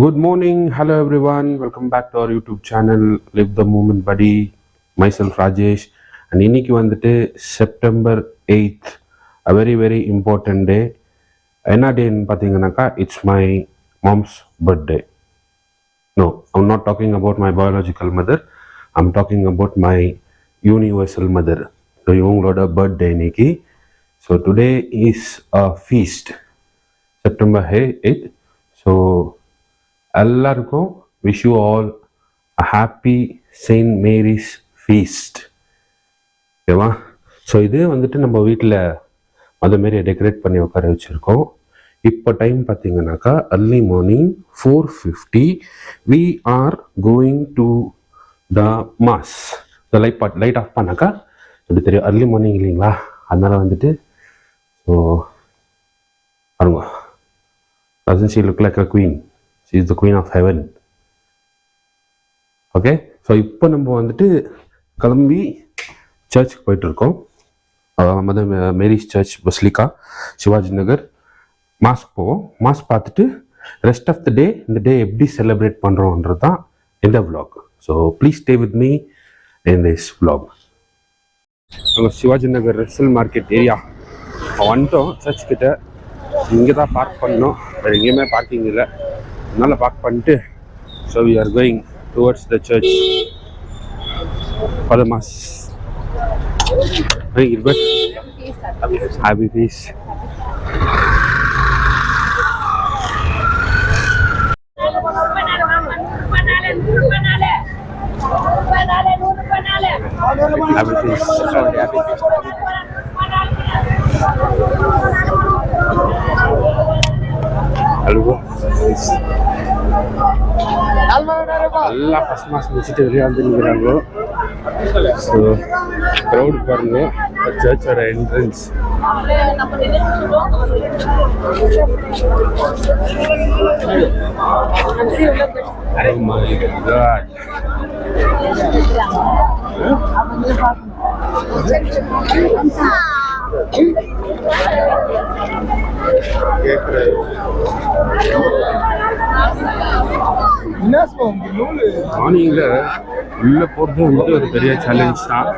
Good morning, hello everyone. Welcome back to our YouTube channel, Live the Moment Buddy. Myself Rajesh, and இன்னைக்கு வந்துட்டு September 8th, a very very important day. என்ன டேன்னு பார்த்தீங்கன்னாக்கா it's my mom's birthday. No, I'm not talking about my biological mother. I'm talking about my universal mother. So இவங்களோட birthday இன்னைக்கு. So today is a feast, September 8th. So எல்லாருக்கும் wish you all a happy Saint Mary's feast. ஓகேவா? So இது வந்துட்டு நம்ம வீட்டில் அதுமாரி decorate பண்ணி உட்கார வச்சுருக்கோம். இப்போ டைம் பார்த்தீங்கன்னாக்கா early morning 4:50. We are going to the mass. The light off பண்ணாக்கா எப்படி தெரியும், அர்லி மார்னிங் இல்லைங்களா? அதனால் வந்துட்டு ஸோ பாருங்க, doesn't she look like a queen? She is the queen of heaven. Okay, so இப்போ நம்ம வந்துட்டு கிளம்பி சர்ச்சுக்கு போயிட்டுருக்கோம். அதாவது Mary's search பஸ்லிகா, Shivaji Nagar. Mask போவோம். மாஸ்க் பார்த்துட்டு ரெஸ்ட் ஆஃப் த டே, இந்த டே எப்படி செலிப்ரேட் பண்ணுறோன்றது தான் இந்த vlog. So please stay with me in this vlog. நாங்கள் Shivaji Nagar Russell market area வந்துட்டோம். சர்ச் கிட்ட இங்கே தான் பார்க் பண்ணோம், வேறு எங்கேயுமே பார்க்கிங் இல்லை. அதனால் பார்க் பண்ணிட்டு so we are going towards the church for the mass. Happy feast. எல்லாம் ஃபஸ்ட் மாஸ் முடிச்சுட்டு வெளியே வந்துருக்கிறாங்க. ஸோ க்ரௌடு பாருங்க, சர்ச்சோட என்ட்ரன்ஸ். Oh my God. மார்னிங்ல உள்ள போறது வந்துட்டு ஒரு பெரிய சேலஞ்ச் தான்.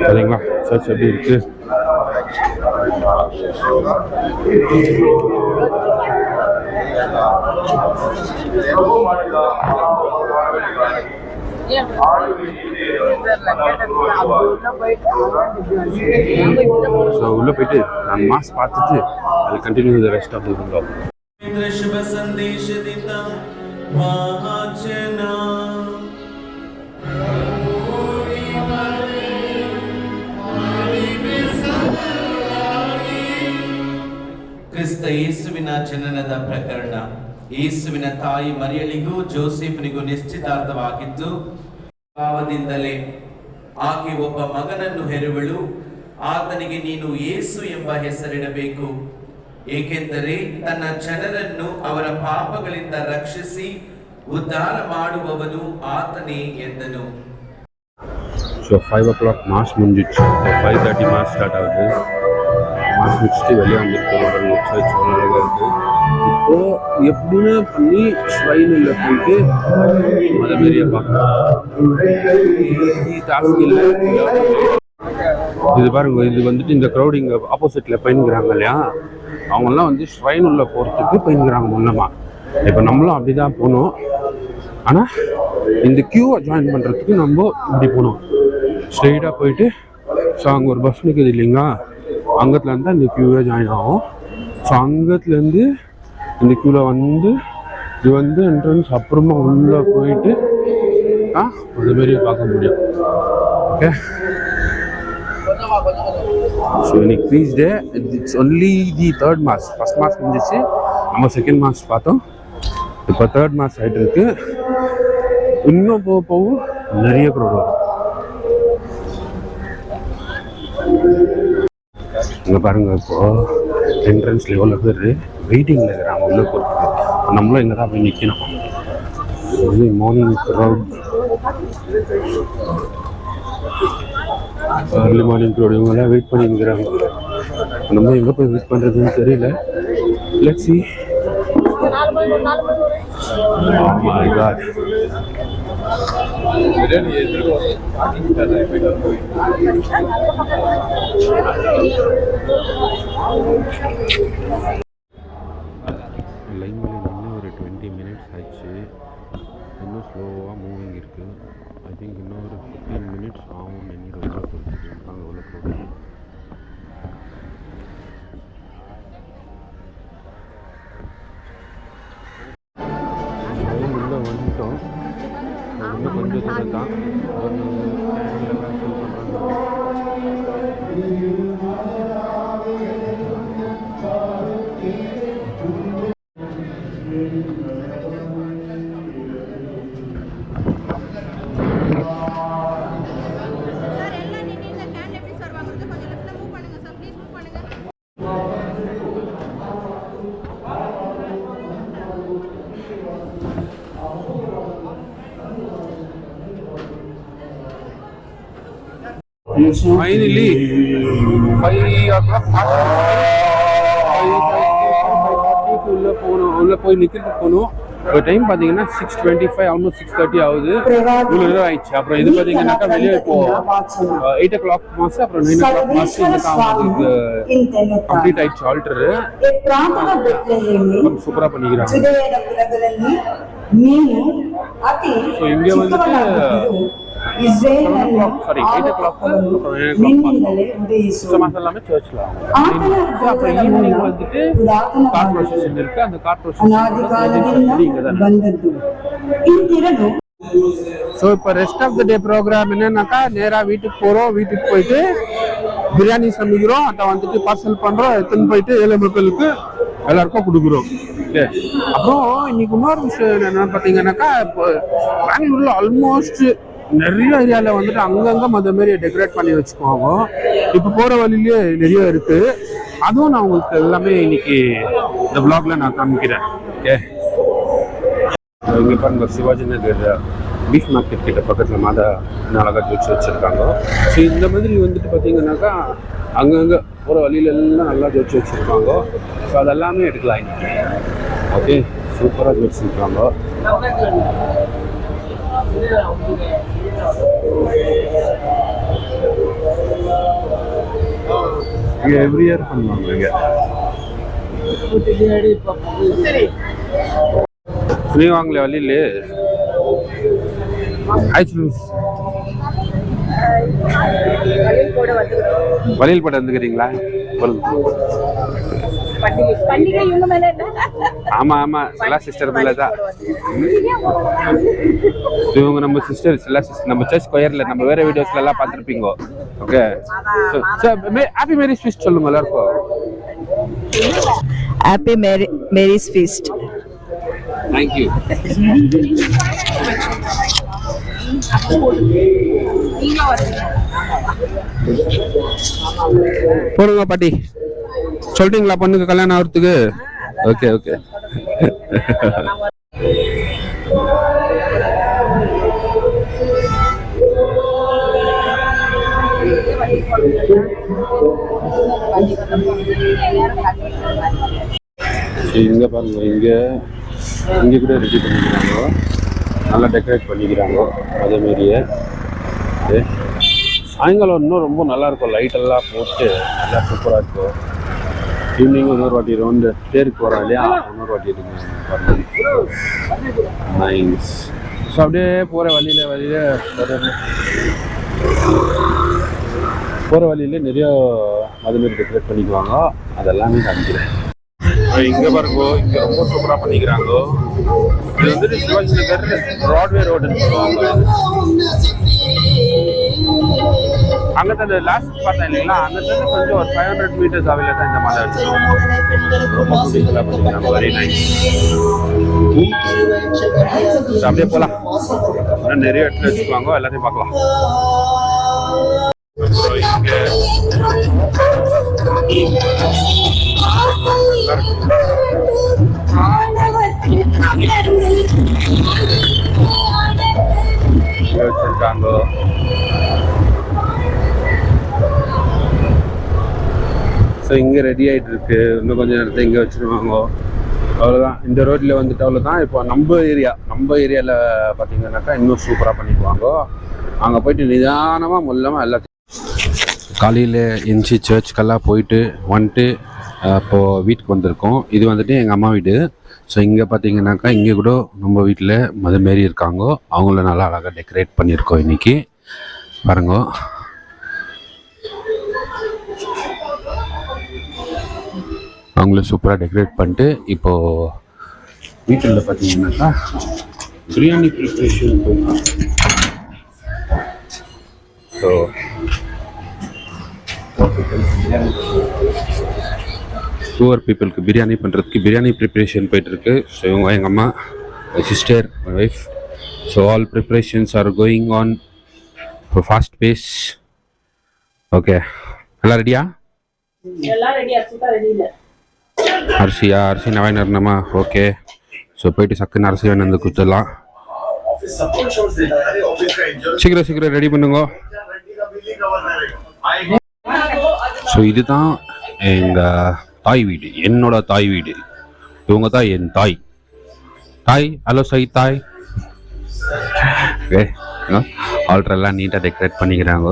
சரிங்களா? சர்ச் எப்படி இருக்கு? உள்ள போயிட்டு நான் மாஸ் பார்த்துட்டு அது continue the rest of the vlog. शुभ संदेश देता वाचना ಕ್ರಿಸ್ತ ಯೇಸುವಿನ ಜನನದ ಪ್ರಕರಣ. ಯೇಸುವಿನ ತಾಯಿ ಮರಿಯಳಿಗೂ ಜೋಸೆಫನಿಗೂ ನಿಶ್ಚಿತಾರ್ಥವಾಗಿದ್ದು, ಭಾವದಿಂದಲೇ ಆಕೆ ಒಬ್ಬ ಮಗನನ್ನು ಹೆರುವಳು. ಆತನಿಗೆ ನೀನು ಯೇಸು ಎಂಬ ಹೆಸರಿಡಬೇಕು, ಏಕೆಂದರೆ ತನ್ನ ಜನರನ್ನು ಅವರ ಪಾಪಗಳಿಂದ ರಕ್ಷಿಸಿ ಉದ್ಧಾರ ಮಾಡುವವನು ಆತನೇ ಎಂದನು. ಸೊ 5 o'clock மாஸ் முடிஞ்சிச்சு. 5:30 மாஸ் ஸ்டார்ட் ஆகுது. மாஸ் முடிச்சுட்டு வெளியே வந்துருக்கோம். சர்ச் அழகாக இருக்குது. இப்போது எப்படின்னு பண்ணி ஸ்வைனில் போயிட்டு அதமாரியே பார்க்கணும். டாஸ்க் இல்லை. இது பாருங்க, இது வந்துட்டு இந்த க்ரௌட் இங்கே ஆப்போசிட்டில் பயணிக்கிறாங்க இல்லையா, அவங்கெல்லாம் வந்து ஸ்வைன் உள்ள போகிறதுக்கு பயணிக்கிறாங்க மூலமாக. இப்போ நம்மளும் அப்படி தான் போகணும். ஆனால் இந்த க்யூவை ஜாயின் பண்ணுறதுக்கு நம்ம இப்படி போகணும். ஸ்ட்ரெயிட்டாக போயிட்டு ஸோ அங்கே ஒரு பஸ் நிற்குது இல்லைங்களா, அங்கத்துலேருந்து தான் இந்த க்யூவே ஜாயின் ஆகும். ஸோ அங்கத்துலேருந்து இந்த க்யூவில் வந்து இது வந்து என்ட்ரன்ஸ், அப்புறமா உள்ளே போயிட்டு தான் அதுமாரியே பார்க்க முடியும். ஓகே, ஸோ இன்னைக்கு fees day. It's only the third mass. First mass முடிஞ்சிச்சு, நம்ம செகண்ட் மாஸ் பார்த்தோம். இப்போ தேர்ட் மாஸ் ஆகிட்டு இருக்கு. இன்னும் போக போக நிறைய க்ரௌட் வரும். இங்கே பாருங்கள், இப்போது என்ட்ரன்ஸில் எவ்வளோ பேர் வெயிட்டிங்கில் இருக்கிறாங்க உள்ளே போகிறதுக்கு. நம்மளும் இங்கே தான் போய் நிற்கணும். இது morning crowd, early morning crowd. இவங்கெல்லாம் வெயிட் பண்ணி நிற்கிறாங்க. நம்ம எங்கே போய் வெயிட் பண்ணுறதுன்னு தெரியல. Let's see. Oh my God. லைனில் இன்னும் ஒரு 20 minutes ஆச்சு. இன்னும் ஸ்லோவாக மூவிங் இருக்குது. ஐ திங்க் இன்னும் ஒரு 15 minutes ஆகும். என்னோட உள்ள போயிட்டு உள்ள போகுது. உள்ளே வந்துட்டோம். இன்னும் கொஞ்சம் தூரம் தான். கேன்லாம் ஃபில் பண்ணுறாங்க. Finally, 5 o'clock உள்ள போய் நிற்கிறதுக்கு போகணும். ஒரு டைம் பார்த்தீங்கன்னா 6:25 ஆல்மோஸ்ட் 6:30 ஆகுது. இவ்வளோ நேரம் ஆயிடுச்சு. அப்புறம் இது பார்த்தீங்கன்னாக்கா வெளியே இப்போ 8 o'clock மாசம், அப்புறம் 9 o'clock மாசம் இதுக்கு கம்ப்ளீட் ஆயிடுச்சு. ஆல்டரு சூப்பராக பண்ணிக்கிறாங்க. ஸோ இங்கே வந்துட்டு 8 o'clock எல்லாமே சர்ச்சில் ஆகும். அப்புறம் ஈவினிங் வந்துட்டு கார் ப்ரொசெஷன் இருக்கு. அந்த கார் ப்ரொசெஷன் இங்கே தான். ஸோ இப்போ rest of the day programme என்னன்னாக்கா நேராக வீட்டுக்கு போகிறோம். வீட்டுக்கு போயிட்டு பிரியாணி சமைக்கிறோம். அதை வந்துட்டு பார்சல் பண்ணுறோம். எடுத்துன்னு போயிட்டு ஏழை மக்களுக்கு எல்லாருக்கும் கொடுக்குறோம். ஓகே. அப்புறம் இன்னைக்கு இன்னொரு விஷயம் என்னென்னு பார்த்தீங்கன்னாக்கா, இப்போ பெங்களூரில் ஆல்மோஸ்ட் நிறைய ஏரியாவில் வந்துட்டு அங்கங்கே மற்ற மாரி டெக்கரேட் பண்ணி வச்சுக்குவாங்க. இப்போ போகிற வழியிலேயே நிறைய இருக்குது. அதுவும் நான் உங்களுக்கு எல்லாமே இன்னைக்கு இந்த vlogல நான் காமிக்கிறேன். ஓகே. இங்கே பாருங்க, சிவாஜி நகர் பீஃப் மார்க்கெட் கிட்ட பக்கத்தில் மாதா அழகாக வச்சுருக்காங்க. ஸோ இந்த மாதிரி வந்துட்டு பார்த்தீங்கன்னாக்கா அங்கங்கே போகிற வழியிலெல்லாம் நல்லா வச்சுருப்பாங்க. ஸோ அதெல்லாமே எடுக்கலாம் இன்னைக்கு. ஓகே, சூப்பராக வச்சுருக்காங்க. இங்கே எவ்ரி இயர் பண்ணுவாங்க. இங்கே ஃப்ரீ வாங்கல வழியில வழியில் போட்டு வந்துக்கிறீங்களா? ஆமா ஆமா, எல்லா சிஸ்டர் மேல தான். இவங்க நம்ம சிஸ்டர், எல்லா சிஸ்டர் நம்ம சர்ச் ஸ்கொயர்ல நம்ம வேற வீடியோஸ்ல எல்லாம் பார்த்துருப்பீங்க. ஓகே, ஹாப்பி மேரிஸ் ஃபீஸ்ட் சொல்லுங்க எல்லாருக்கும். Happy Mary's feast. Thank you. போடுங்க பாட்டி. சொல்றீங்களா பொண்ணுக்கு கல்யாணம் ஆகிறதுக்கு? Okay okay. இங்க பாருங்க, இங்க கூட ரெடி பண்ணிக்கிறாங்க. நல்லா டெக்கரேட் பண்ணிக்கிறாங்க அதே மாரியே. சாயங்காலம் இன்னும் ரொம்ப நல்லா இருக்கும். லைட் எல்லாம் போட்டு நல்லா சூப்பராக இருக்கும். ஈவினிங் இன்னொரு வாட்டி ரவுண்டு தேருக்கு போகிறோம் இல்லையா, இன்னொரு வாட்டி இருக்கு நைஸ். ஸோ அப்படியே போகிற வழியில நிறைய அதுமாரி டெக்கரேட் பண்ணிக்குவாங்க. அதெல்லாமே காமிக்கிறேன். இங்கே பாருங்க, இங்கே ரொம்ப சூப்பராக பண்ணிக்கிறாங்க. இது வந்துட்டு சிவாஜி நகர் ப்ராட்வே ரோடுன்னு சொல்லுவாங்க. அங்கே தான் லாஸ்ட் பார்த்தேன் இல்லைங்களா, அங்கே தான் கொஞ்சம் ஒரு 500 meters அவையில் தான் இந்த மாதிரி வச்சுருக்கோம். ரொம்ப பிடிச்சலாக பண்ணிக்கிறாங்க. Very nice. அப்படியே போகலாம். இன்னும் நிறைய இடத்துல வச்சுக்குவாங்க, எல்லாத்தையும் பார்க்கலாம். இங்கே இருக்காங்க. ஸோ இங்கே ரெடி ஆகிட்டு இருக்கு. இன்னும் கொஞ்சம் நேரத்தை இங்கே வச்சுருவாங்க. அவ்வளோதான். இந்த ரோட்டில் வந்துட்டு அவ்வளோதான். இப்போ நம்ம ஏரியாவில் பார்த்தீங்கன்னாக்கா இன்னும் சூப்பராக பண்ணிக்குவாங்க. அங்கே போயிட்டு நிதானமாக முல்லாமல் எல்லாத்தையும் காலையில் எந்திச்சு சர்ச்சுக்கெல்லாம் போயிட்டு வந்துட்டு இப்போது வீட்டுக்கு வந்திருக்கோம். இது வந்துட்டு எங்கள் அம்மா வீடு. ஸோ இங்கே பார்த்தீங்கன்னாக்கா இங்கே கூட நம்ம வீட்டில் மதுமாரி இருக்காங்க. அவங்கள நல்லா அழகாக டெக்கரேட் பண்ணியிருக்கோம் இன்றைக்கி. பாருங்க, அவங்கள சூப்பராக டெக்கரேட் பண்ணிட்டு இப்போது வீட்டில் பார்த்தீங்கன்னாக்கா பிரியாணி ப்ரிப்ரேஷன் போயிடும். ஸோ புவர் பீப்புளுக்கு பிரியாணி பண்ணுறதுக்கு பிரியாணி ப்ரிப்ரேஷன் போயிட்டுருக்கு. ஸோ இவங்க எங்கள் அம்மா, my sister, my wife. So all preparations are going on fast base. Okay, எல்லாம் ரெடியா? அரிசி நவாய் நிறணுமா? ஓகே. ஸோ போயிட்டு சக்குன்னு அரிசி வேணும் வந்து கொடுத்துடலாம். சீக்கிரம் ரெடி பண்ணுங்க. ஸோ இதுதான் எங்கள் தாய் வீடு, என்னோட தாய் வீடு. இவங்க தான் என் தாய். ஹலோ சை தாய். ஓகே, ஆல்ரெல்லாம் நீட்டாக டெக்கரேட் பண்ணிக்கிறாங்க.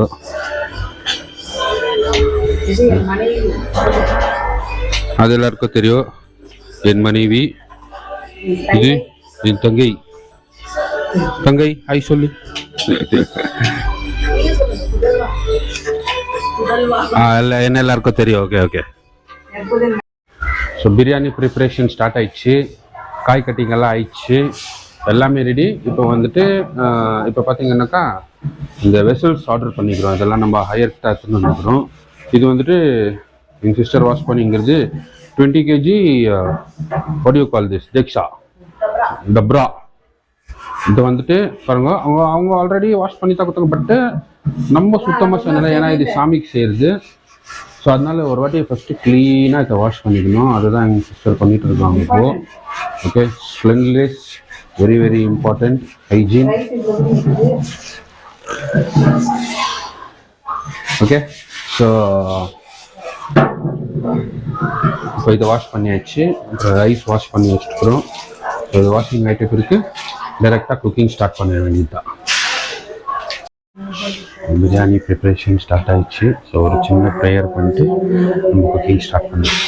அது எல்லாருக்கும் தெரியும். என் மனைவி, இது என் தங்கை ஹாய் சொல்லு. என்ன எல்லாருக்கும் தெரியும். Okay. So biryani preparation start ஆயிடுச்சு. காய் கட்டிங்கெல்லாம் ஆயிடுச்சு, எல்லாமே ரெடி. இப்போ வந்துட்டு இப்போ பார்த்தீங்கன்னாக்கா இந்த வெசல்ஸ் ஆர்டர் பண்ணிக்கிறோம். இதெல்லாம் நம்ம ஹையர் ஸ்டாஸ்ன்னு வந்துக்கிறோம். இது வந்துட்டு எங்கள் சிஸ்டர் வாஷ் பண்ணிங்கிறது 20 kg what you call this டப்ரா. இது வந்துட்டு பாருங்க, அவங்க ஆல்ரெடி வாஷ் பண்ணி தான் கொடுத்தாங்க. பட்டு நம்ம சுத்தமாக சொன்னல, ஏன்னா இது சாமிக்கு செய்கிறது. ஸோ அதனால ஒரு வாட்டி ஃபஸ்ட்டு க்ளீனாக இதை வாஷ் பண்ணிக்கணும். அதுதான் எங்கள் சிஸ்டர் பண்ணிகிட்டு இருக்காங்க இப்போது. Okay, cleanliness very very important, hygiene. Okay, so இப்போ இதை வாஷ் பண்ணியாச்சு. ரைஸ் வாஷ் பண்ணி வச்சுட்டுக்கிறோம். ஸோ இது வாஷிங் ஆகிட்ட பிறகு டைரெக்டாக குக்கிங் ஸ்டார்ட் பண்ண வேண்டியது தான். பிரியாணி ப்ரிப்ரேஷன் ஸ்டார்ட் ஆயிடுச்சு. ஸோ ஒரு சின்ன ப்ரேயர் பண்ணிட்டு நம்ம குக்கிங் ஸ்டார்ட் பண்ணலாம்.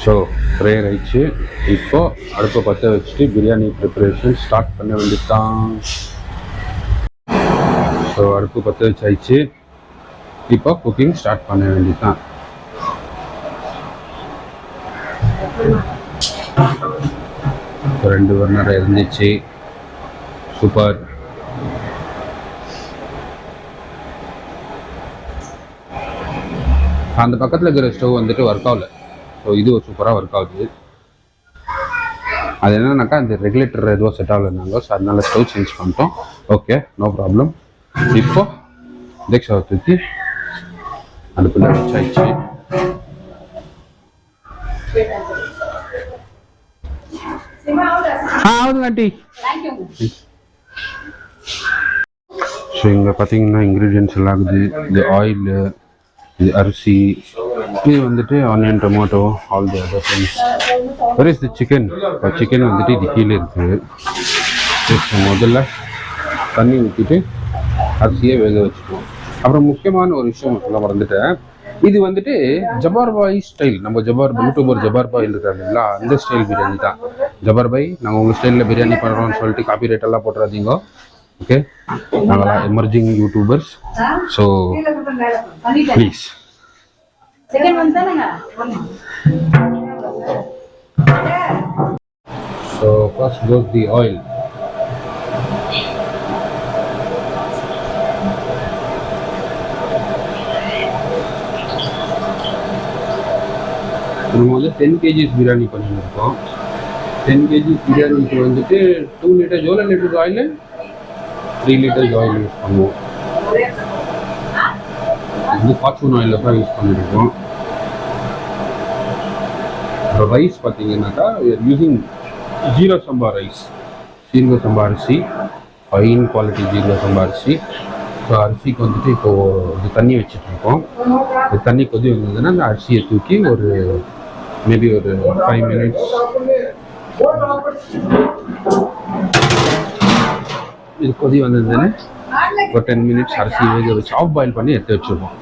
ஸோ ப்ரேயர் ஆயிடுச்சு. இப்போ அடுப்பை பற்ற வச்சுட்டு பிரியாணி ப்ரிப்பரேஷன் ஸ்டார்ட் பண்ண வேண்டியதுதான். ஸோ அடுப்பு பற்ற வச்சாயிடுச்சு. இப்போ குக்கிங் ஸ்டார்ட் பண்ண வேண்டியதுதான். இப்போ 2 பர்னர் இருந்துச்சு. சூப்பர். அந்த பக்கத்தில் இருக்கிற ஸ்டவ் வந்துட்டு ஒர்க் ஆகல. ஸோ இது சூப்பராக ஒர்க் ஆகுது. அது என்னன்னாக்கா அந்த ரெகுலேட்டர் எதுவும் செட் ஆகலைன்னாங்க. ஸோ அதனால ஸ்டவ் சேஞ்ச் பண்ணிட்டோம். Okay, no problem. இப்போ தேக்ஷாவை தூக்கி அடுப்பில் வச்சாயிடுச்சு. ஆகுது ஆண்டி. ஸோ இங்கே பார்த்தீங்கன்னா இன்க்ரீடியன்ஸ் எல்லாம் ஆகுது. இது ஆயிலு, இது அரிசி, இது வந்துட்டு onion, tomato, all the other things. Where is the chicken? Chicken வந்துட்டு இது கீழே இருக்குது. முதல்ல தண்ணி ஊற்றிட்டு அரிசியை வேக வச்சுக்குவோம். அப்புறம் முக்கியமான ஒரு விஷயம் சொல்ல மறந்துட்டேன். இது வந்துட்டு ஜபார் பாய் ஸ்டைல். நம்ம யூடியூபர் ஜபார் பாய் இருக்காரு இல்லைங்களா, அந்த ஸ்டைல் பிரியாணி தான். ஜபார் பாய், நாங்கள் உங்கள் ஸ்டைலில் பிரியாணி பண்ணுறோம்னு சொல்லிட்டு காப்பி ரைட் எல்லாம் போட்டுறாதீங்க. ஓகே, நாங்களாம் emerging YouTubers. So please. So first goes the oil. நம்ம வந்து 10 kgs பிரியாணி பண்ணியிருக்கோம். 10 kgs பிரியாணிக்கு வந்துட்டு 2 liters எவ்வளோ litre oil? 3 liters oil use பண்ணுவோம். இது ஃபார்ச்சூன் ஆயிலில் தான் யூஸ் பண்ணியிருக்கோம். ரைஸ் பார்த்தீங்கன்னாக்கா யூஸிங் ஜீரோ சம்பா ரைஸ், ஜீரோ சம்பா அரிசி, ஃபைன் குவாலிட்டி ஜீரோ சம்பா அரிசி. ஸோ அரிசிக்கு வந்துட்டு இப்போது இது தண்ணி வச்சுட்ருக்கோம். இந்த தண்ணி கொதி வந்ததுன்னா அந்த அரிசியை தூக்கி ஒரு மேபி ஒரு 5 minutes இது கொதி வந்ததுன்னு ஒரு 10 minutes அரிசி வேக வச்சு ஆஃப் பாயில் பண்ணி எடுத்து வச்சுருவோம்.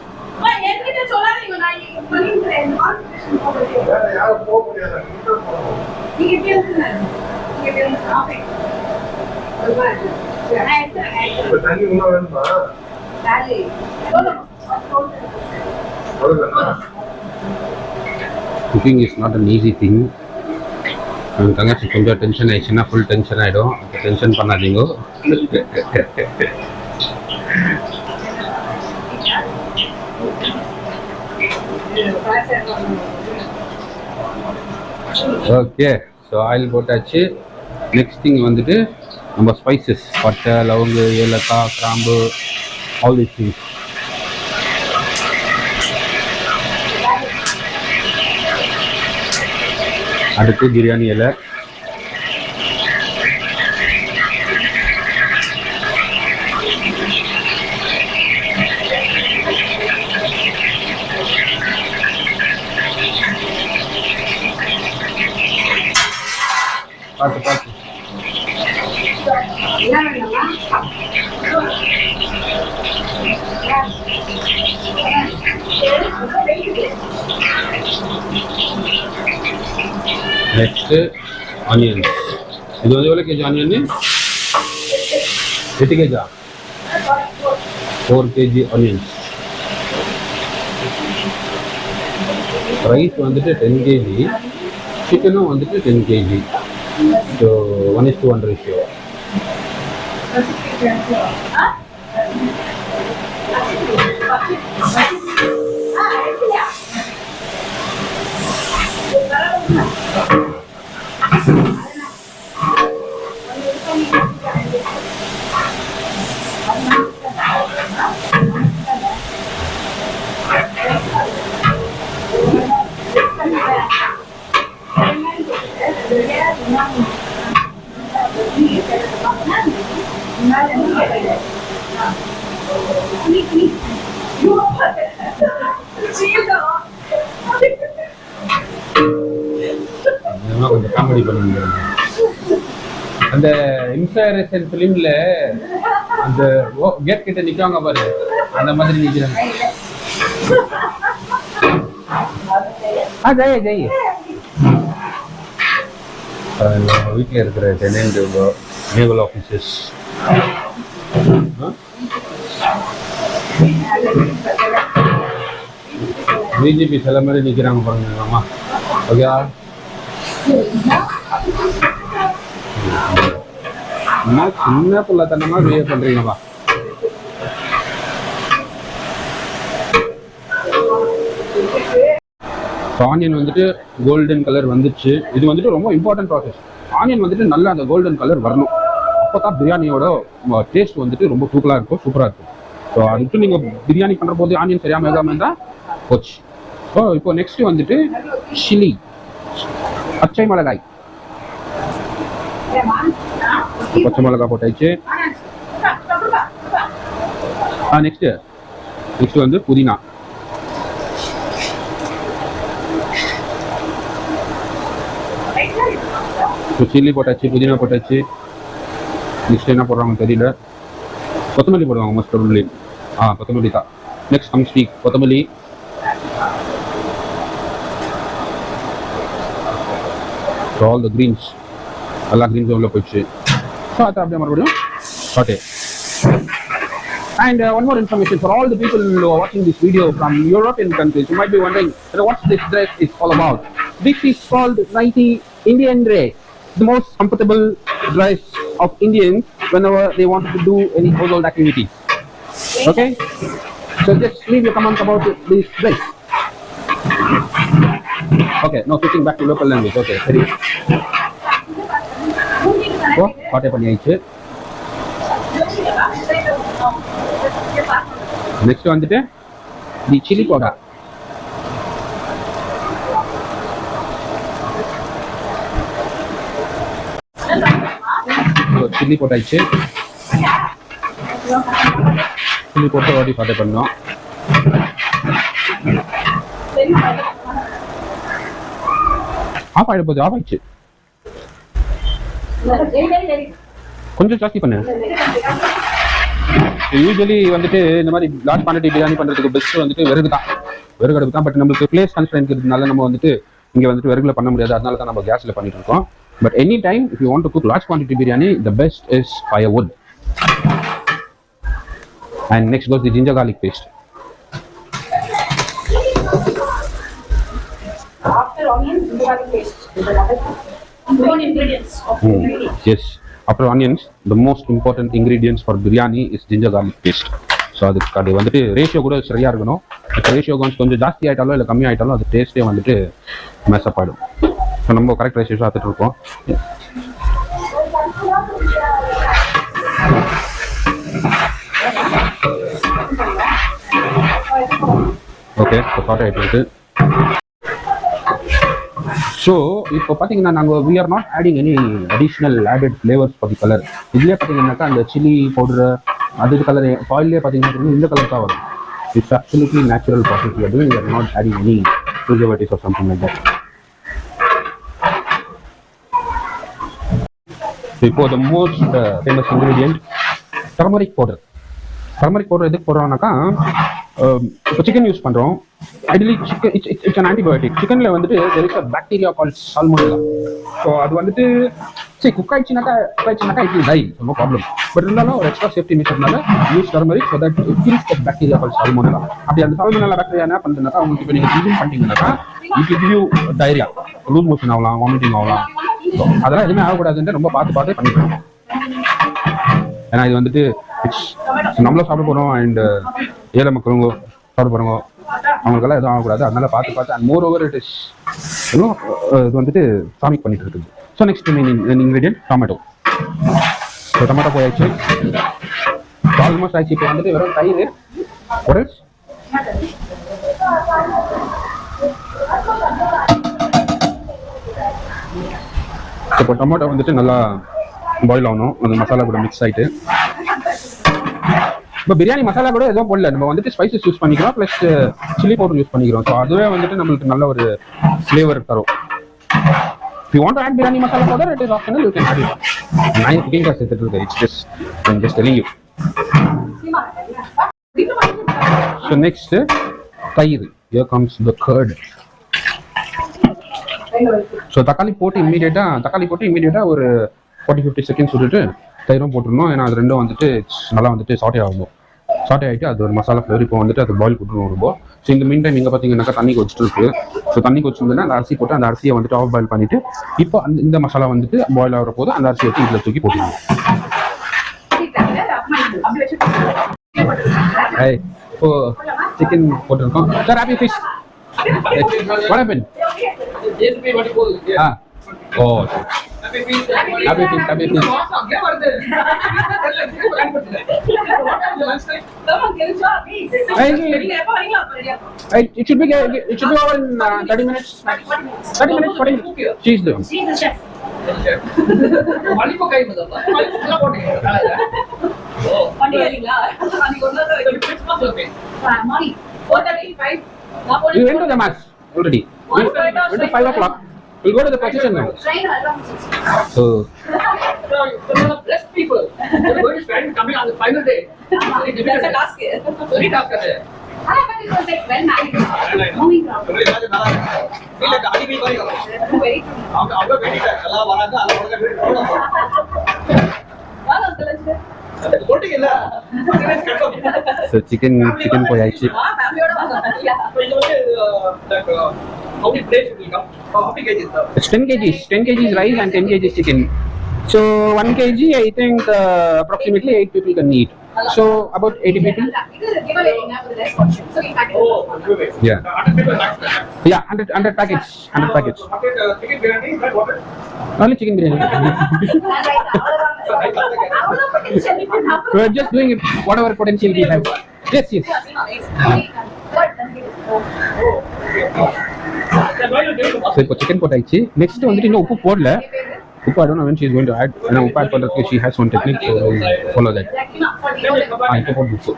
Cooking is not an easy thing. தங்கச்சி கொஞ்சம் டென்ஷன் ஆயிடுச்சுன்னா ஃபுல் டென்ஷன் ஆகிடும். டென்ஷன் பண்ணாதீங்க. ஓகே, ஸோ ஆயில் போட்டாச்சு. நெக்ஸ்ட் திங் வந்துட்டு நம்ம ஸ்பைசஸ், பட்டை, லவங்கு, ஏலக்காய், கிராம்பு, ஆல் தீஸ் திங்ஸ். அடுத்து பிரியாணி இலை, பார்த்து பார்த்து நெக்ஸ்ட்டு ஆனியன்ஸ். இது வந்து எவ்வளோ KG onion? 8 kg, 4 kg onions. Rice வந்துட்டு 10 kg, சிக்கனும் வந்துட்டு 10 kg. So 1:1 ratio. கொஞ்சம் காமெடி பண்ணுங்க. அந்த இன்ஸ்பிரேஷன் ஃபிலிம்ல அந்த கேட் கிட்ட நிற்காங்க பாரு, அந்த மாதிரி நிற்கிறாங்க. ஜெய் வீட்டில் இருக்கிற டெனன்ட் நேவல் ஆஃபீஸர்ஸ், பிஜேபி சில மாதிரி நிற்கிறாங்க பாருங்க. அம்மா ஓகே, அம்மா சின்ன பிள்ளைத்தனமா பிஹேவ் பண்றீங்கப்பா. ஆனியன் வந்துட்டு கோல்டன் கலர் வந்துச்சு. இது வந்துட்டு ரொம்ப இம்பார்ட்டன்ட் ப்ராசஸ். ஆனியன் வந்துட்டு நல்லா அந்த கோல்டன் கலர் வரணும். அப்போ தான் பிரியாணியோட டேஸ்ட் வந்துட்டு ரொம்ப தூக்கலாக இருக்கும், சூப்பராக இருக்கும். ஸோ அதுக்கு நீங்கள் பிரியாணி பண்ணுற போது ஆனியன் சரியாக மேகாமல் இருந்தால் போச்சு. ஸோ இப்போ நெக்ஸ்ட் வந்துட்டு சில்லி, பச்சை மிளகாய். பச்சை மிளகாய் போட்டாச்சு. நெக்ஸ்ட் வந்து புதினா. சில்லி போட்டாச்சு, புதினா போட்டாச்சு. நெக்ஸ்ட் என்ன போடுறாங்கன்னு தெரியல. கொத்தமல்லி போடுவாங்க மோஸ்ட் ப்ராபபிலி. கொத்தமல்லி தான். நெக்ஸ்ட் கம்ஸ் கொத்தமல்லி. ஆல் த கிரீன்ஸ், எல்லா கிரீன்ஸும் உள்ள போயிடுச்சு. ஸோ அதை அப்படியே மறுபடியும் சாட்டே. And one more information for all the people who are watching this video from European countries, you might be wondering, what this dress is all about. This is called Naiti Indian dress, the most comfortable dress of Indians whenever they want to do any household activity. Okay, so just leave your comments about this dress. Okay no ஸ்விட்சிங் back to local language okay சரி ஓ பாட்டே பண்ணியாச்சு next வந்துட்டு the chilli powder chilli போட்டாச்சு chilli போட்டு ஓடி பாட்டே பண்ணோம் ஆஃப் ஆகிட போகுது ஆஃப் ஆயிடுச்சு கொஞ்சம் ஜாஸ்தி பண்ணு யூஸ்வலி வந்துட்டு இந்த மாதிரி லார்ஜ் குவான்டிட்டி பிரியாணி பண்ணுறதுக்கு பெஸ்ட் வந்துட்டு விறகு அடுப்பு தான் பட் நம்மளுக்கு பிளேஸ் கன்ஸ்ட்ரெயின்ட் இருக்கிறதுனால நம்ம வந்துட்டு இங்கே வந்துட்டு விறகுல பண்ண முடியாது அதனால தான் நம்ம கேஸில் பண்ணிட்டு இருக்கோம் but any time if you want to cook large quantity biryani the best is firewood and next goes the ginger garlic paste After onions, ginger garlic paste. Important ingredients of biryani. Yes. After onions, the most important ingredients for biryani is ginger garlic paste. So அது வந்துட்டு ratio கூட சரியாக இருக்கணும் ratio கொஞ்சம் ஜாஸ்தி ஆகிட்டாலோ இல்லை கம்மி ஆகிட்டாலும் அது டேஸ்ட்டே வந்துட்டு மேசப் ஆகிடும் ஸோ நம்ம கரெக்ட் ரேஷியோ பார்த்துட்டு இருக்கோம் ஓகே இப்போ ஸ்டார்ட் ஆகிட்டு இருக்கு ஸோ இப்போ பார்த்தீங்கன்னா நாங்கள் we are not adding any additional added flavours for the colour இதுலேயே பார்த்தீங்கன்னாக்கா அந்த சில்லி பவுடரு அது கலர் ஆயிலே பார்த்தீங்கன்னா இந்த கலர் தான் வரும் it's absolutely natural process we are not adding any preservatives or something like that இப்போ the most famous ingredient turmeric powder எதுக்கு போடுறோம்னாக்கா இப்போ சிக்கன் யூஸ் பண்ணுறோம் ideally chicken it's an antibiotic சிக்கனில் வந்துட்டு there is a bacteria call salmonella so அது வந்துட்டு சரி குக் ஆயிடுச்சுனாக்கா it will die no problem but இருந்தாலும் ஒரு எக்ஸ்ட்ரா சேஃப்டி மெஷர்னால use turmeric so that it kills the bacteria call salmonella அப்படி அந்த சால்மோனெல்லா பாக்டீரியா என்ன பண்ணுறதுனாக்கா உங்களுக்கு இப்போ நீங்கள் யூஸ் பண்ணிட்டீங்கன்னாக்கா it will give you diarrhoea loose motion ஆகலாம் வாமிட்டிங் ஆகலாம் ஸோ அதெல்லாம் எதுவுமே ஆகக்கூடாதுன்னு ரொம்ப பார்த்து பண்ணிக்கலாம் ஏன்னா இது வந்துட்டு இட்ஸ் நம்மளும் சாப்பிட போகிறோம் அண்ட் ஏழை மக்களும் சாப்பிட போகிறோங்க அவங்களுக்கெல்லாம் எதுவும் ஆகக்கூடாது அதனால பார்த்து and more over it is இன்னும் இது வந்துட்டு சாமிக் பண்ணிட்டு இருக்குது so next ingredient tomato so tomato போயாச்சு ஆல்மோஸ்ட் ஆச்சு இப்போ வந்துட்டு வெறும் தயிர் ஒரு இப்போ டொமேட்டோ வந்துட்டு நல்லா பாயில் ஆகணும் அந்த மசாலா கூட மிக்ஸ் ஆகிட்டு இப்போ பிரியாணி மசாலா கூட எதுவும் போடல நம்ம வந்துட்டு ஸ்பைசஸ் யூஸ் பண்ணிக்கிறோம் ப்ளஸ் சில்லி பவுடர் யூஸ் பண்ணிக்கிறோம் ஸோ அதுவே வந்துட்டு நம்மளுக்கு நல்ல ஒரு ஃப்ளேவர் தரும் If you want to add biryani masala powder, it is optional. You can add it. I am cooking class. I'm just telling you. So next, தயிர். Here comes the curd. So தக்காளி போட்டு இம்மீடியட்டாக ஒரு 40-50 seconds விட்டுட்டு தயிரும் போட்டுருணும் ஏன்னா அது ரெண்டும் வந்துட்டு நல்லா வந்துட்டு சாட்டே ஆகிட்டு அது ஒரு மசாலா ஃப்ளேவர் இப்போ வந்துட்டு அது பாயில் போட்டுருவோம் ரொம்ப ஸோ இந்த மீன் டைம் இங்கே பார்த்தீங்கன்னாக்கா தண்ணி கொதிச்சுட்டு இருக்கு ஸோ தண்ணி கொதிச்சிருந்ததுன்னா அந்த அரிசி போட்டு அந்த அரிசியை வந்துட்டு ஆஃப் பாயில் பண்ணிட்டு இப்போ இந்த மசாலா வந்துட்டு பாயில் ஆகிற போது அந்த அரிசி வச்சு இதில் தூக்கி போட்டுருவோம் இப்போ சிக்கன் போட்டிருக்கோம் sir happy fish what happened oh happy fish it should be over in 30 minutes 40 minutes she's the chef மலிப்பு கை முதல்ல மலிப்புல போடுங்க ஓ பண்ணிங்களா அன்னைக்கு ஒரு Christmas okay morning 4:35 you went to the mass already we went to 5 o'clock we'll go to the procession now so blessed people we're going to spend coming on the final day it's a task very task है but it was like well managed moving around feel like ali bhi very very அவங்க வேண்டிட்ட எல்லாம் வராங்க அத உடனே வாங்க சொல்லுங்க so chicken போயாச்சு ஃபேமிலியோட வாங்க இது வந்து how many plates will come how many kgs it's 10 kgs rice and 10 kgs chicken So 1 kg, I think approximately 8 people can eat. So about 80 people. Yeah. Yeah, 100 packets. 100 packets. Only chicken biryani. We're just doing it, whatever potential we have. Yes, yes. So இப்போ chicken போட்டாச்சு. Next வந்துட்டு இன்னும் உப்பு போடல. உப்பு I don't know when she is going to add. ஏன்னா உப்பு add பண்றதுக்கு she has one technique, so we'll follow that. இப்போ போட்டு உப்பு.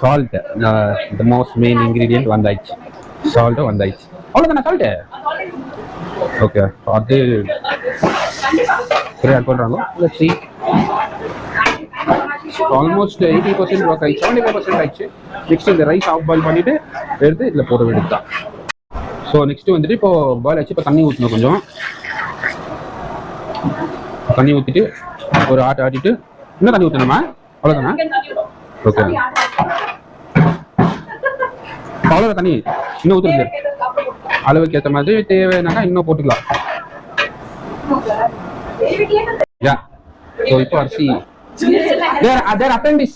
Salt, the most main ingredient வந்தாச்சு. Salt வந்தாச்சு. அவ்வளவுதானா salt? Okay. அது சரி ஆட் பண்றாங்க. Let's see. Almost 80% work ஆயிடுச்சு. 75% ஆயிடுச்சு. நெக்ஸ்ட் இந்த ரைஸ் ஆஃப் பாயில் பண்ணிட்டு எடுத்து இதுல போட வேண்டியதுதான். ஸோ நெக்ஸ்ட் வந்துட்டு இப்போ பாயில் ஆச்சு. இப்போ தண்ணி ஊற்றணும் கொஞ்சம். தண்ணி ஊற்றிட்டு ஒரு ஆட்டிட்டு இன்னும் தண்ணி ஊற்றணுமா? அவ்வளோதானா? ஓகே. அவ்வளோ தண்ணி இன்னும் ஊற்றுறது அளவுக்கு ஏற்ற மாதிரி தேவைனாக்கா இன்னும் போட்டுக்கலாம். யா. ஸோ இப்போ அரிசி தேர் appendix.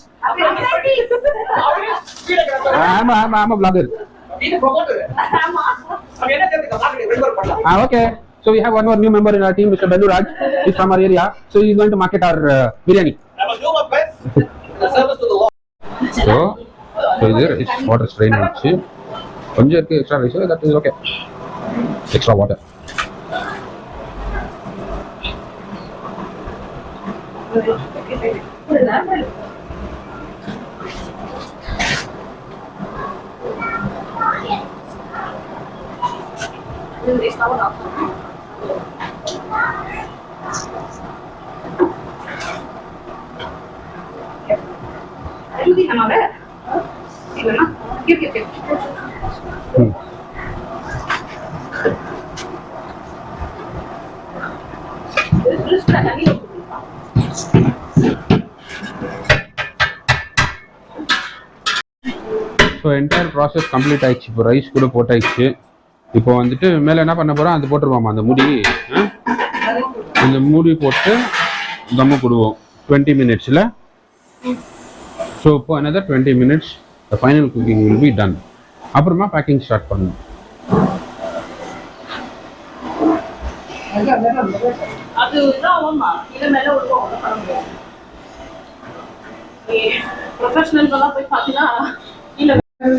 I'm a vlogger. Okay. So we have one more new member in our team, Mr. Bellu Raj. He's from our area. So he's going to market our biryani. I will do my best. The service to the Lord. So there is water strain ஆயிடுச்சு. கொஞ்சம் இருக்கு extra rice. That is okay. Extra water. So entire process complete ஆயிடுச்சு. இப்போ rice கூட போட்டாயிடுச்சு. இப்போ வந்துட்டு மேலே என்ன பண்ண போகிறோம், அது போட்டுருவோமா அந்த மூடி. இந்த மூடி போட்டு தம்மு போடுவோம் 20 minutes. ஸோ இப்போ another 20 minutes the final cooking will be done. அப்புறமா பேக்கிங் ஸ்டார்ட் பண்ணணும்.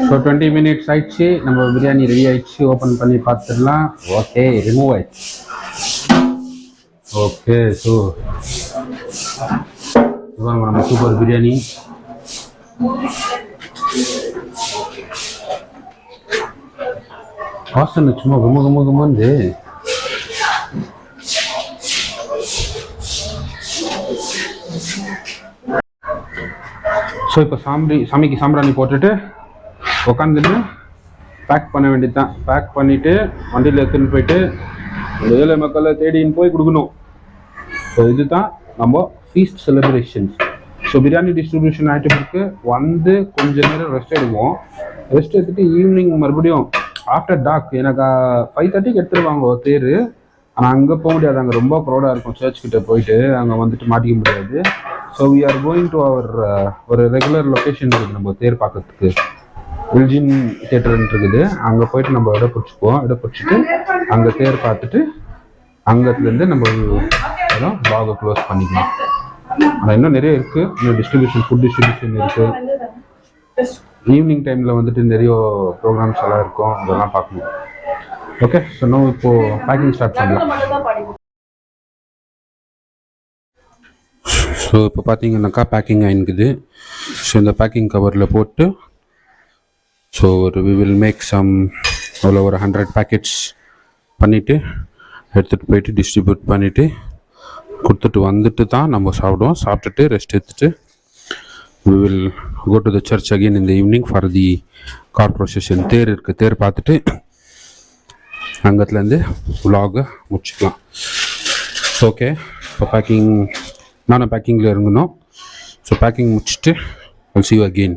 ஸோ 20 minutes ஆயிடுச்சு. நம்ம பிரியாணி ரெடி ஆயிடுச்சு. ஓப்பன் பண்ணி பார்த்துடலாம். ஓகே, ரிமூவ் ஆயிடுச்சு. ஓகே, ஸோ நம்ம சூப்பர் பிரியாணி. வாசனை சும்மா கும்பகும்பகும்பு. ஸோ இப்போ சாமிக்கு சாம்பிராணி போட்டுட்டு உட்காந்துட்டு பேக் பண்ண வேண்டியது தான். பேக் பண்ணிவிட்டு வண்டியில் எடுத்துன்னு போயிட்டு அந்த ஏழை மக்களை தேடின்னு போய் கொடுக்கணும். ஸோ இதுதான் நம்ம feast celebrations. So biryani distribution ஆகிட்டு இருக்கு. வந்து கொஞ்ச நேரம் ரெஸ்ட் எடுப்போம். ரெஸ்ட் எடுத்துகிட்டு ஈவினிங் மறுபடியும் ஆஃப்டர் டார்க் எனக்கு 5:30க்கு எடுத்துருவாங்க தேர். ஆனால் அங்கே போக முடியாது, அங்கே ரொம்ப க்ரௌடாக இருக்கும். சர்ச் கிட்ட போயிட்டு அங்கே வந்துட்டு மாட்டிக்க முடியாது. So we are going to our ஒரு ரெகுலர் லொக்கேஷன் இருக்குது நம்ம தேர் பார்க்கறதுக்கு. வில்ஜின் தியேட்டர்ன்னு இருக்குது. அங்கே போயிட்டு நம்ம இடம் பிடிச்சிக்குவோம். இடம் பிடிச்சிட்டு அங்கே தேர் பார்த்துட்டு அங்கத்துலேருந்து நம்ம இடம் ப்ளாகை க்ளோஸ் பண்ணிக்கலாம். ஆனால் இன்னும் நிறைய இருக்குது. இன்னும் டிஸ்ட்ரிபியூஷன், ஃபுட் டிஸ்ட்ரிபியூஷன் இருக்குது. ஈவினிங் டைமில் வந்துட்டு நிறைய ப்ரோக்ராம்ஸ் எல்லாம் இருக்கும், அதெல்லாம் பார்க்கணும். ஓகே, ஸோ நம்ம இப்போது பேக்கிங் ஸ்டார்ட் பண்ணலாம். ஸோ இப்போ பார்த்தீங்கன்னாக்கா பேக்கிங் ஆகிருக்குது. ஸோ இந்த பேக்கிங் கவரில் போட்டு so we will make some அவ்வளோ ஒரு 100 பேக்கெட்ஸ் பண்ணிவிட்டு எடுத்துகிட்டு போயிட்டு டிஸ்ட்ரிபியூட் பண்ணிவிட்டு கொடுத்துட்டு வந்துட்டு தான் நம்ம சாப்பிடுவோம். சாப்பிட்டுட்டு ரெஸ்ட் எடுத்துகிட்டு we will go to the church again in the evening for the car procession. தேர் இருக்குது. தேர் பார்த்துட்டு அங்கத்துலேருந்து vlog முடிச்சுக்கலாம். ஓகே, இப்போ பேக்கிங் நானும் பேக்கிங்கில் இறங்கணும். ஸோ பேக்கிங் முடிச்சுட்டு I'll see you again.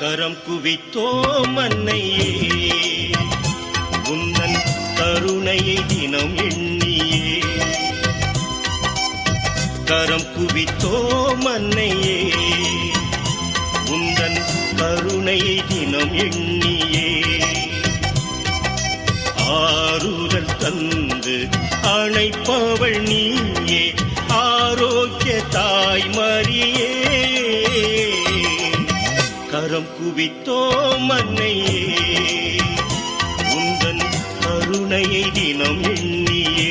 கரம் குவித்தோம் அன்னையே உந்தன் கருணையை தினம் எண்ணியே. கரம் குவித்தோம் அன்னையே உந்தன் கருணையை தினம் எண்ணியே. ஆறுதல் தந்து அணைப்பவள் நீயே, ஆரோக்கிய தாய் மரியே. கரம் குவித்தோம் அன்னையே உந்தன் கருணையை தினம் எண்ணியே.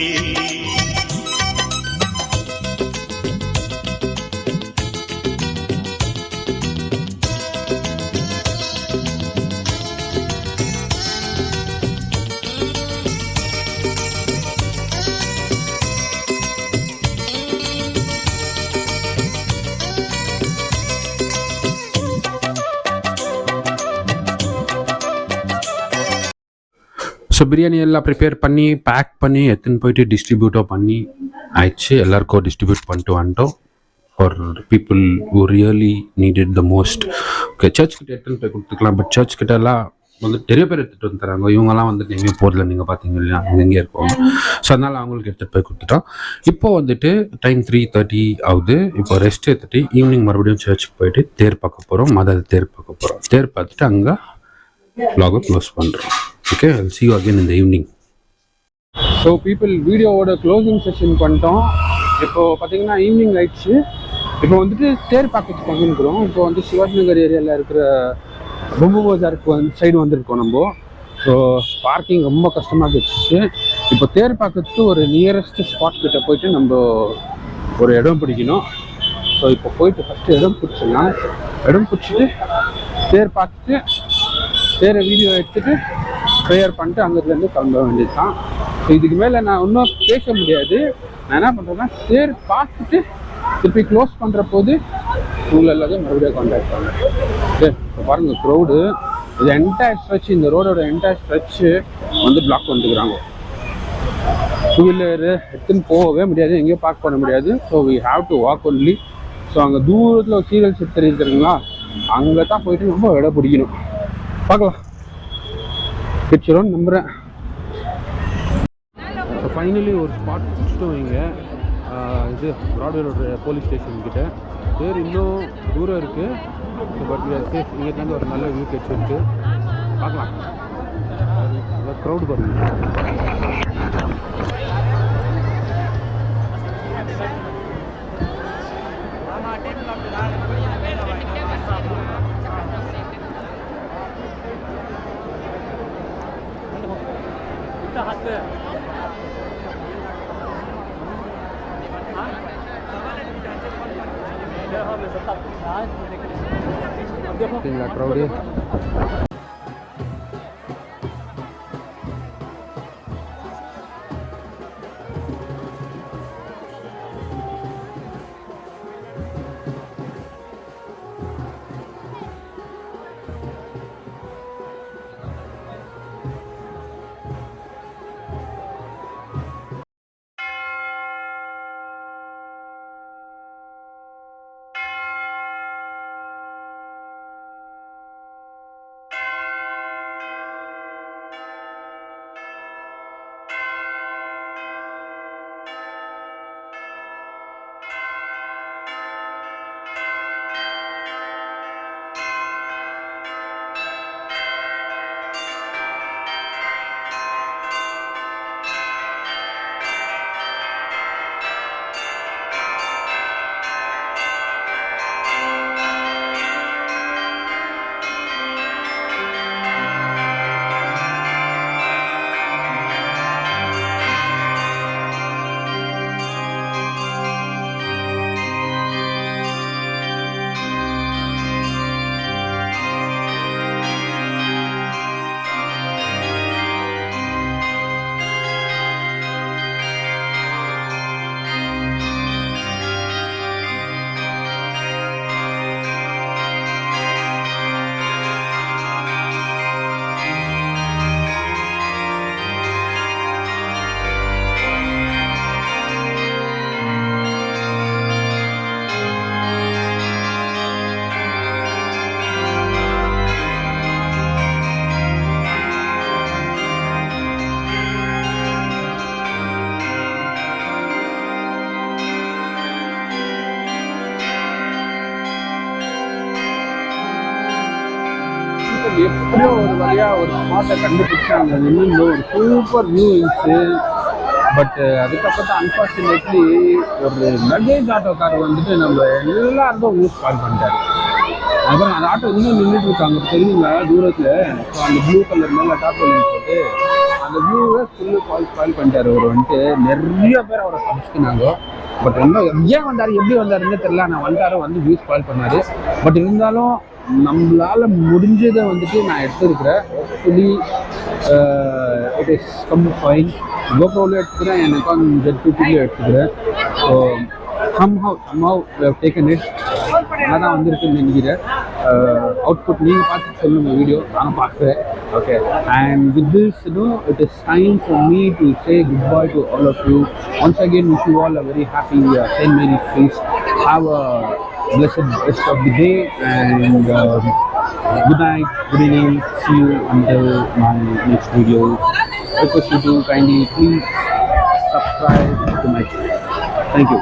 ஸோ பிரியாணி எல்லாம் ப்ரிப்பேர் பண்ணி பேக் பண்ணி எடுத்துன்னு போயிட்டு டிஸ்ட்ரிபியூட்டோ பண்ணி ஆயிடுச்சு. எல்லாருக்கும் டிஸ்ட்ரிபியூட் பண்ணிட்டு வந்துட்டோம். For people who really needed the most. Okay, church கிட்ட எடுத்துன்னு போய் கொடுத்துக்கலாம். பட் சர்ச் கிட்ட எல்லாம் வந்து நிறைய பேர் எடுத்துகிட்டு வந்து தராங்க. இவங்கெல்லாம் வந்துட்டு எங்கேயும் போதில் நீங்கள் பார்த்தீங்க இல்லையா, அங்கே எங்கேயே இருப்பாங்க. ஸோ அதனால் அவங்களுக்கு எடுத்துகிட்டு போய் கொடுத்துட்டோம். இப்போ வந்துட்டு டைம் 3:30 ஆகுது. இப்போ ரெஸ்ட் எடுத்துகிட்டு ஈவினிங் மறுபடியும் சர்ச்சுக்கு போயிட்டு தேர் பார்க்க போகிறோம். தேர் பார்க்க போகிறோம். தேர் பார்த்துட்டு அங்கே vlog க்ளோஸ் பண்ணுறோம். Okay, I'll see you again in the evening. So people, வீடியோவோட க்ளோசிங் செஷன் பண்ணிட்டோம். இப்போது பார்த்தீங்கன்னா ஈவினிங் ஆயிடுச்சு. இப்போ வந்துட்டு தேர் பார்க்கறதுக்கு வந்துருக்கிறோம். இப்போ வந்து சிவாஜி நகர் ஏரியாவில் இருக்கிற பொம்பு பஜாருக்கு சைடு வந்திருக்கோம் நம்ம. ஸோ பார்க்கிங் ரொம்ப கஷ்டமாக இருந்துச்சு. இப்போ தேர் பார்க்கறதுக்கு ஒரு நியரஸ்ட் ஸ்பாட் கிட்ட போயிட்டு நம்ம ஒரு இடம் பிடிக்கணும். ஸோ இப்போ போயிட்டு ஃபஸ்ட்டு இடம் பிடிச்சிடலாம். இடம் பிடிச்சிட்டு தேர் பார்த்துட்டு தேரை வீடியோ எடுத்துகிட்டு ப்ரேயர் பண்ணிட்டு அங்கேருந்து கிளம்ப வேண்டியது தான். ஸோ இதுக்கு மேலே நான் இன்னும் பேச முடியாது. நான் என்ன பண்ணுறேன்னா தேர் பார்த்துட்டு திருப்பி க்ளோஸ் பண்ணுற போது உங்களை எல்லாத்தையும் மறுபடியும் கான்டாக்ட் பண்ணேன். ஓகே, இப்போ பாருங்கள் க்ரௌடு. இது என்டையர் ஸ்ட்ரெச், இந்த ரோடோட என்டையர் ஸ்ட்ரெச்சு வந்து பிளாக் வந்துக்கிறாங்க. டூ வீலரு எடுத்துன்னு போகவே முடியாது, எங்கேயும் பார்க் பண்ண முடியாது. So we have to walk only. So அங்கே தூரத்தில் ஒரு சீரியல் செட் தெரியுதுங்களா, அங்கே தான் போயிட்டு நம்ம இடம் பிடிக்கணும். பார்க்கலாம், பிடிச்சிடும் நம்புகிறேன். ஸோ ஃபைனலி ஒரு ஸ்பாட் பிடிச்சிட்டோம். இங்கே இது பிராட்வே ரோடு போலீஸ் ஸ்டேஷன் கிட்ட. பேர் இன்னும் தூரம் இருக்குது. But safe. இங்கேருந்து ஒரு நல்ல வியூ கிடச்சிருக்கு. பார்க்கலாம். க்ரௌடு பாருங்கள். க்ரௌடு எப்படியோ ஒரு வழியாக ஒரு ஸ்பாட்டை கண்டுபிடிச்சாங்க. நின்று ஒரு சூப்பர் வியூ இருந்துச்சு. பட் அதுக்கப்புறம் தான் அன்ஃபார்ச்சுனேட்லி ஒரு லக்கேஜ் ஆட்டோக்கார் வந்துட்டு நம்ம எல்லாருக்கும் யூஸ் கால் பண்ணிட்டாரு. அப்புறம் அந்த ஆட்டோ இன்னும் நின்றுட்டு இருக்காங்க தெரியுங்களா தூரத்தில். ஸோ அந்த ப்ளூ கலர் மேலே டாப் போட்டு அந்த ப்ளூவை ஃபுல்லு கால் பண்ணிட்டாரு. அவர் வந்துட்டு நிறைய பேர் அவரை சமைச்சிக்கினாங்க. பட் ரொம்ப ஏன் வந்தார் எப்படி வந்தாருன்னு தெரியல. நான் வந்தாலும் வந்து வியூஸ் கால் பண்ணார். பட் இருந்தாலும் நம்மளால் முடிஞ்சதை வந்துட்டு நான் எடுத்துருக்கிறேன். Hopefully it is come fine. கோப்ரோவில் எடுத்துக்கிறேன், எனக்கும் ஜெட்பிடிலையும் எடுத்துக்கிறேன். So somehow we have taken it. நல்லா தான் வந்திருக்குன்னு நினைக்கிறேன். அவுட்புட் நீங்கள் பார்த்துட்டு சொல்லுங்கள், வீடியோ நானும் பார்க்குறேன். Okay, and with this it is time for me to say goodbye to all of you. Once again, wish you all a very happy St. Mary's Feast. Have a blessed rest of the day and good night, good evening. See you until my next video. Request you to kindly please subscribe to my channel. Thank you.